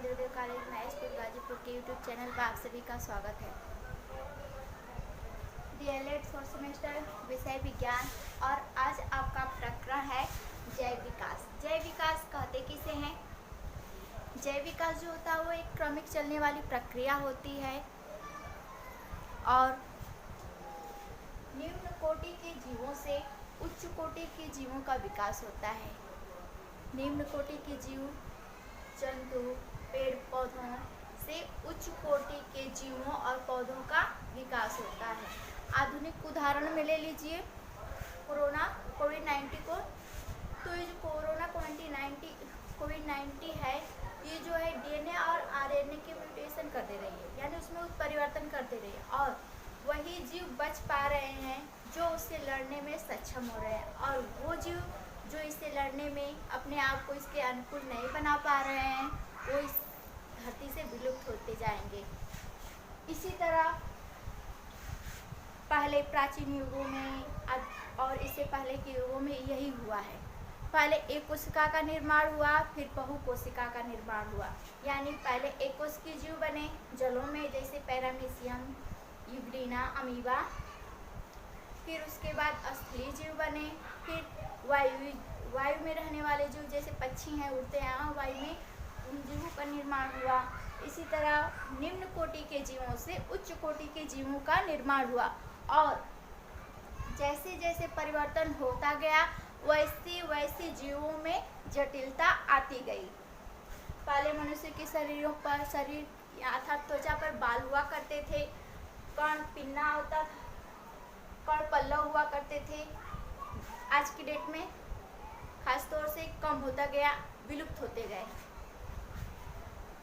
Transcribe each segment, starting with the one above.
इंद्रोदय college महशपुर Ghazipur के YouTube channel पर आप सभी का स्वागत है। डीएलएड फोर्थ सेमेस्टर विषय विज्ञान और आज आपका प्रकरण है जैव विकास। जैव विकास कहते किसे हैं? जैव विकास जो होता है वो एक क्रमिक चलने वाली प्रक्रिया होती है और निम्न कोटि के जीवों से उच्च कोटि के जीवों का विकास होता है। निम्न कोटि के जीव जंतु पेड़ पौधों से उच्च कोटि के जीवों और पौधों का विकास होता है। आधुनिक उदाहरण में ले लीजिए कोविड-19 को। तो ये जो कोविड-19 है, ये जो है डीएनए और आरएनए के म्यूटेशन कर दे रही है, यानी उसमें उत्परिवर्तन कर दे रही है और वही जीव बच पा रहे हैं जो उससे लड़ने में सक्षम हो रहे हैं, और वो जीव जो इससे लड़ने में अपने आप को इसके अनुकूल नहीं बना पा रहे हैं वो इस धरती से विलुप्त होते जाएंगे। इसी तरह पहले प्राचीन युगों में और इससे पहले के युगों में यही हुआ है। पहले एक कोशिका का निर्माण हुआ, फिर बहु कोशिका का निर्माण हुआ, यानी पहले एक कोशिकीय जीव बने जलों में, जैसे पैरामीशियम, यूग्लिना, अमीबा। फिर उसके बाद स्थलीय जीव बने, फिर वायु में रहने वाले जीव जैसे पक्षी हैं, उड़ते हैं वायु में, उन जीवों का निर्माण हुआ। इसी तरह निम्न कोटि के जीवों से उच्च कोटि के जीवों का निर्माण हुआ और जैसे जैसे परिवर्तन होता गया वैसे वैसे जीवों में जटिलता आती गई। पहले मनुष्य के शरीरों पर अर्थात त्वचा पर बाल हुआ करते थे, कर्ण पिन्ना होता था, कर्ण पल्लव हुआ करते थे। आज की डेट में खास तौर से कम होता गया, विलुप्त होते गए।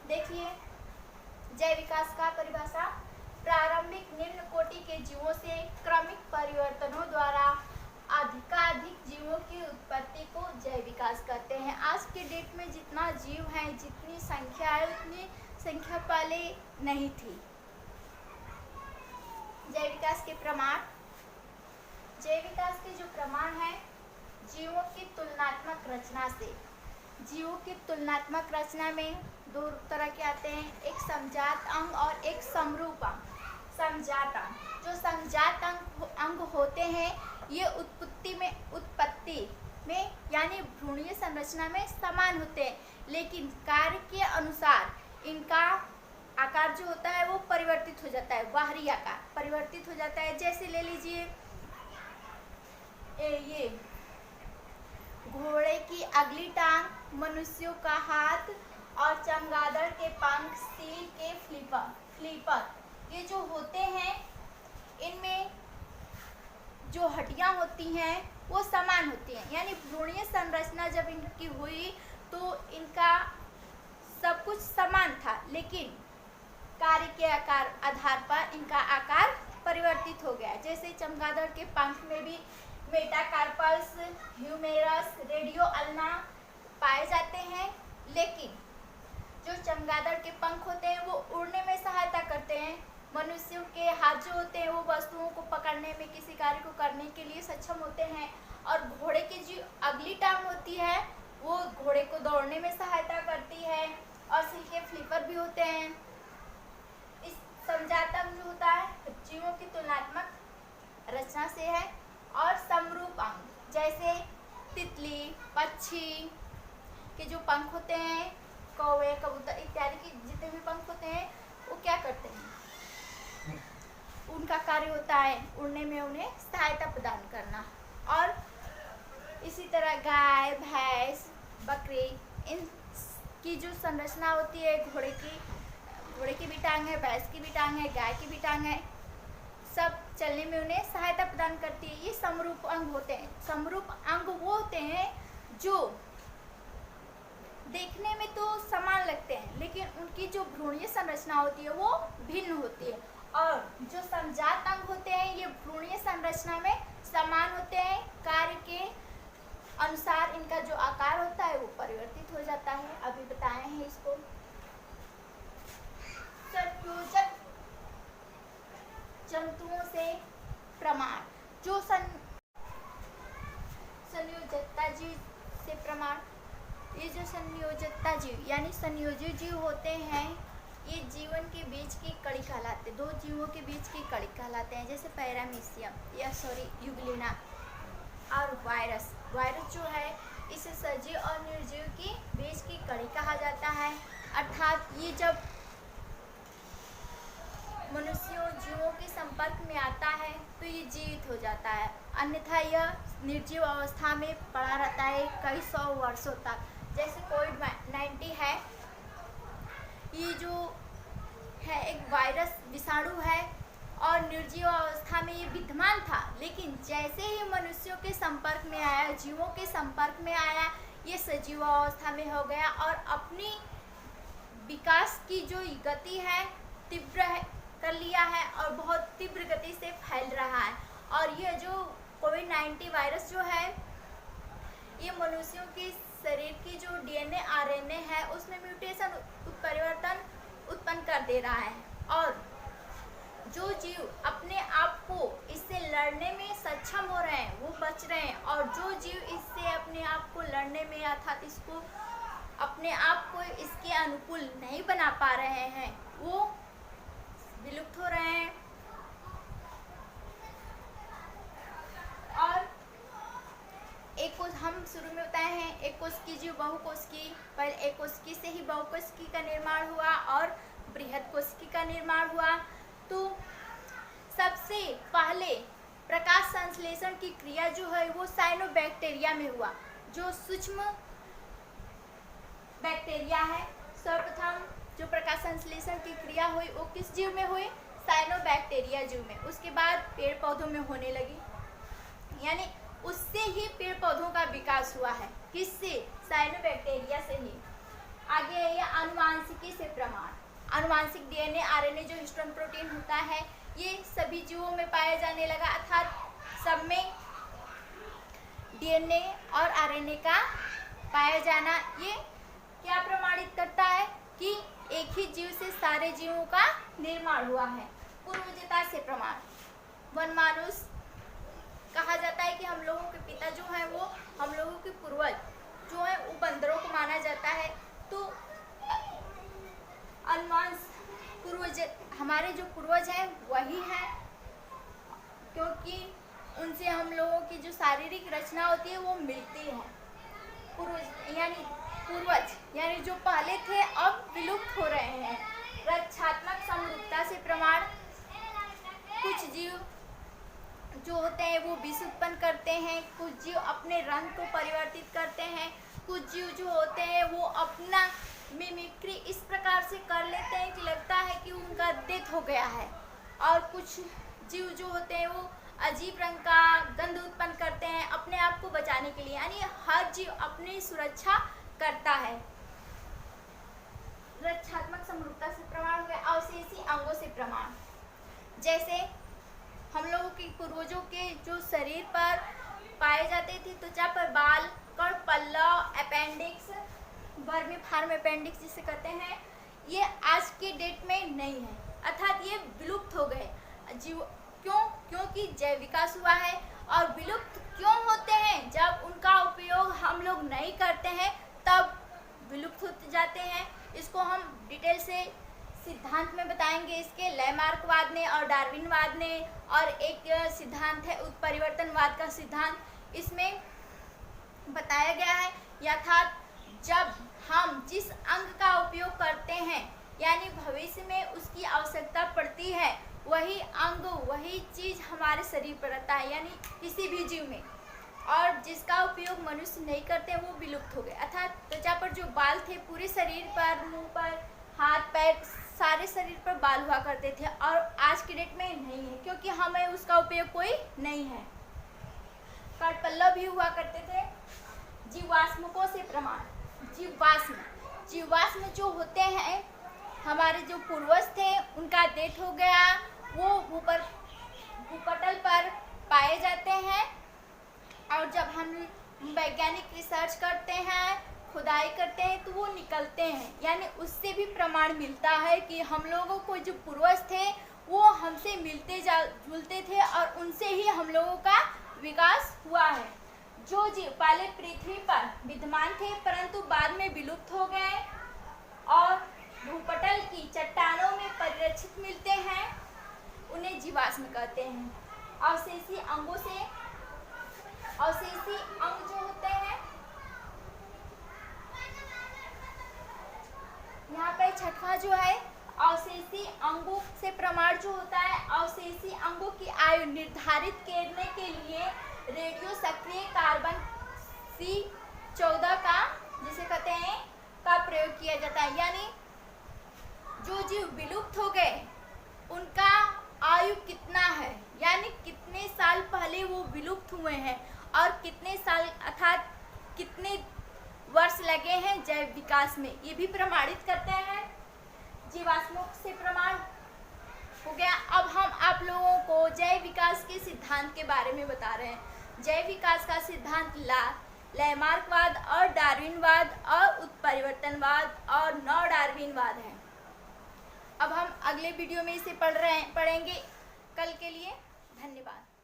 देखिए जैव विकास का परिभाषा, प्रारंभिक निम्न कोटि के जीवों से क्रमिक परिवर्तनों द्वारा अधिकाधिक जीवों की उत्पत्ति को जैव विकास कहते हैं। आज के डेट में जितना जीव है, जितनी संख्या है, उतनी संख्या पहले नहीं थी। जैव विकास के प्रमाण, जैव विकास के जो प्रमाण है, जीवों की तुलनात्मक रचना से। जीवों की तुलनात्मक रचना में दो तरह के आते हैं, एक समजात अंग और एक समरूप अंग। समजात अंग, जो समजात अंग होते हैं ये उत्पत्ति में यानी भ्रूणीय संरचना में समान होते हैं, लेकिन कार्य के अनुसार इनका आकार जो होता है वो परिवर्तित हो जाता है, बाहरी आकार परिवर्तित हो जाता है। जैसे ले लीजिए ये घोड़े की अगली टांग, मनुष्यों का हाथ और चमगादड़ के पंख, सील के फ्लीपर, ये जो होते हैं इनमें जो हड्डियां होती हैं वो समान होती हैं, यानी भ्रूणीय संरचना जब इनकी हुई तो इनका सब कुछ समान था, लेकिन कार्य के आधार पर इनका आकार परिवर्तित हो गया। जैसे चमगादड़ के पंख में भी मेटाकार्पल्स, ह्यूमेरस, रेडियो अल्ना पाए जाते हैं, लेकिन जो चमगादड़ के पंख होते हैं वो उड़ने में सहायता करते हैं। मनुष्यों के हाथ जो होते हैं वो वस्तुओं को पकड़ने में, किसी कार्य को करने के लिए सक्षम होते हैं, और घोड़े की जो अगली टांग होती है वो घोड़े को दौड़ने में सहायता करती है, और सिल के फ्लिपर भी होते हैं। इस समजात अंग जो होता है जीवों की तुलनात्मक रचना से है, और समरूप अंग जैसे तितली, पक्षी के जो पंख होते हैं, कौवे, कबूतर इत्यादि के जितने भी पंख होते हैं वो क्या करते हैं, उनका कार्य होता है उड़ने में उन्हें सहायता प्रदान करना। और इसी तरह गाय, भैंस, बकरी, इन की जो संरचना होती है, घोड़े की भी टांग है, भैंस की भी टांग है, गाय की भी टांग है, सब चलने में उन्हें सहायता प्रदान करती है। ये समरूप अंग होते हैं। समरूप अंग वो होते हैं जो देखने में तो समान लगते हैं, लेकिन उनकी जो भ्रूणीय संरचना होती है वो भिन्न होती है, और जो समजात अंग होते हैं ये भ्रूणीय संरचना में समान होते हैं, कार्य के अनुसार इनका जो आकार होता है वो परिवर्तित हो जाता है। अभी बताए हैं इसको। संयोजक जंतुओं से प्रमाण, जो संयोजकता जीव से प्रमाण, ये जो संयोजकता जीव यानी संयोजित जीव होते हैं, ये जीवन के बीच की कड़ी कहलाते हैं, दो जीवों के बीच की कड़ी कहलाते हैं, जैसे पैरामीशियम या यूग्लिना और वायरस। वायरस जो है इसे सजीव और निर्जीव की बीच की कड़ी कहा जाता है। अर्थात ये जब मनुष्यों जीवों के संपर्क में आता है तो ये जीवित हो जाता है, अन्यथा यह निर्जीव अवस्था में पड़ा रहता है कई 100 वर्षों तक। जैसे कोविड-19 है, ये जो है एक वायरस विषाणु है और निर्जीव अवस्था में ये विद्यमान था, लेकिन जैसे ही मनुष्यों के संपर्क में आया, जीवों के संपर्क में आया, ये सजीव अवस्था में हो गया और अपनी विकास की जो गति है तीव्र कर लिया है और बहुत तीव्र गति से फैल रहा है। और यह जो कोविड-19 वायरस जो है, ये मनुष्यों के शरीर की जो डीएनए आरएनए है उसमें म्यूटेशन परिवर्तन उत्पन्न कर दे रहा है, और जो जीव अपने आप को इससे लड़ने में सक्षम हो रहे हैं वो बच रहे हैं, और जो जीव इससे अपने आप को लड़ने में अर्थात इसको अपने आप को इसके अनुकूल नहीं बना पा रहे हैं वो विलुप्त हो रहे हैं। और एक कोश हम शुरू में बताए हैं, एक कोशिकीय जीव बहुकोशिकीय, पहले एक कोशिकीय से ही बहुकोशिकीय का निर्माण हुआ और बृहद कोशिकीय का निर्माण हुआ। तो सबसे पहले प्रकाश संश्लेषण की क्रिया जो है वो साइनोबैक्टीरिया में हुआ, जो सूक्ष्म बैक्टीरिया है। सर्वप्रथम जो प्रकाश संश्लेषण की क्रिया हुई वो किस जीव में हुई? साइनोबैक्टीरिया जीव में। उसके बाद पेड़ पौधों में होने लगी, यानी उससे ही पेड़ पौधों का विकास हुआ है। किससे? साइनोबैक्टीरिया से ही। आगे है ये आनुवांशिकी से प्रमाण। आनुवांशिक डीएनए आरएनए जो हिस्टोन प्रोटीन होता है ये सभी जीवों में पाया जाने लगा, अर्थात सब में डीएनए और आरएनए का पाया जाना ये क्या प्रमाणित करता है कि एक ही जीव से सारे जीवों का निर्माण हुआ है। पूर्वजता से प्रमाण। वनमानुष कहा जाता है कि हम लोगों के पिता जो हैं वो हम लोगों के पूर्वज जो है वो बंदरों को माना जाता है। तो अनुवांश पूर्वज हमारे जो पूर्वज हैं वही हैं, क्योंकि उनसे हम लोगों की जो शारीरिक रचना होती है वो मिलती है। पूर्वज यानी जो पहले थे अब विलुप्त हो रहे हैं। रक्षात्मक समरूपता से प्रमाण। कुछ जीव जो होते हैं वो विष उत्पन्न करते हैं, कुछ जीव अपने रंग को परिवर्तित करते हैं, कुछ जीव जो होते हैं वो अपना मिमिक्री इस प्रकार से कर लेते हैं कि लगता है कि उनका डेथ हो गया है, और कुछ जीव जो होते हैं वो अजीब रंग का गंध उत्पन्न करते हैं अपने आप को बचाने के लिए, यानी हर जीव अपनी सुरक्षा करता है। रक्षात्मक समरूपता से प्रमाण हुआ। अवशेषी अंगों से प्रमाण। जैसे हम लोगों के पूर्वजों के जो शरीर पर पाए जाते थे त्वचा पर बाल, कण, पल्लव, अपेंडिक्स, वर्मीफॉर्म अपेंडिक्स जिसे कहते हैं, ये आज के डेट में नहीं है, अर्थात ये विलुप्त हो गए जीव। क्योंकि जैव विकास हुआ है। और विलुप्त क्यों होते हैं? जब उनका उपयोग हम लोग नहीं करते हैं तब विलुप्त होते जाते हैं। इसको हम डिटेल से सिद्धांत में बताएंगे, इसके लैमार्कवाद ने और डार्विनवाद ने, और एक सिद्धांत है उत्परिवर्तनवाद का सिद्धांत। इसमें बताया गया है यथार्थ जब हम जिस अंग का उपयोग करते हैं यानी भविष्य में उसकी आवश्यकता पड़ती है, वही अंग वही चीज हमारे शरीर पर रहता है, यानी किसी भी जीव में, और जिसका उपयोग मनुष्य नहीं करते वो विलुप्त हो गए। अर्थात त्वचा पर जो बाल थे पूरे शरीर पर, मुंह पर, हाथ पैर सारे शरीर पर बाल हुआ करते थे, और आज की डेट में नहीं है क्योंकि हमें उसका उपयोग कोई नहीं है। कटपल्लव भी हुआ करते थे। जीवाश्मकों से प्रमाण। जीवाश्म जो होते हैं हमारे जो पूर्वज थे उनका डेथ हो गया, वो भूपटल पर पाए जाते हैं, और जब हम वैज्ञानिक रिसर्च करते हैं, खुदाई करते हैं तो वो निकलते हैं, यानी उससे भी प्रमाण मिलता है कि हम लोगों को जो पूर्वज थे वो हमसे मिलते जुलते थे और उनसे ही हम लोगों का विकास हुआ है। जो जीव पहले पृथ्वी पर विद्यमान थे परंतु बाद में विलुप्त हो गए और भूपटल की चट्टानों में परिरक्षित मिलते हैं, उन्हें जीवाश्म कहते हैं। अवशेषी अंगों से अवशेषी अंग जो होते हैं, यहाँ पर छठवां जो है अवशेषी अंगों से प्रमाण जो होता है, अवशेषी अंगों की आयु निर्धारित करने के लिए रेडियो सक्रिय कार्बन C14 का, जिसे कहते हैं, का प्रयोग किया जाता है। यानी जो जीव विलुप्त हो गए उनका आयु कितना है, यानी कितने साल पहले वो विलुप्त हुए हैं और कितने साल अर्थात कितने वर्ष लगे हैं जैव विकास में, ये भी प्रमाणित करते हैं। जीवाश्मों से प्रमाण हो गया। अब हम आप लोगों को जैव विकास के सिद्धांत के बारे में बता रहे हैं। जैव विकास का सिद्धांत लैमार्कवाद और डार्विनवाद और उत्परिवर्तनवाद और नव डार्विनवाद है। अब हम अगले वीडियो में इसे पढ़ेंगे। कल के लिए धन्यवाद।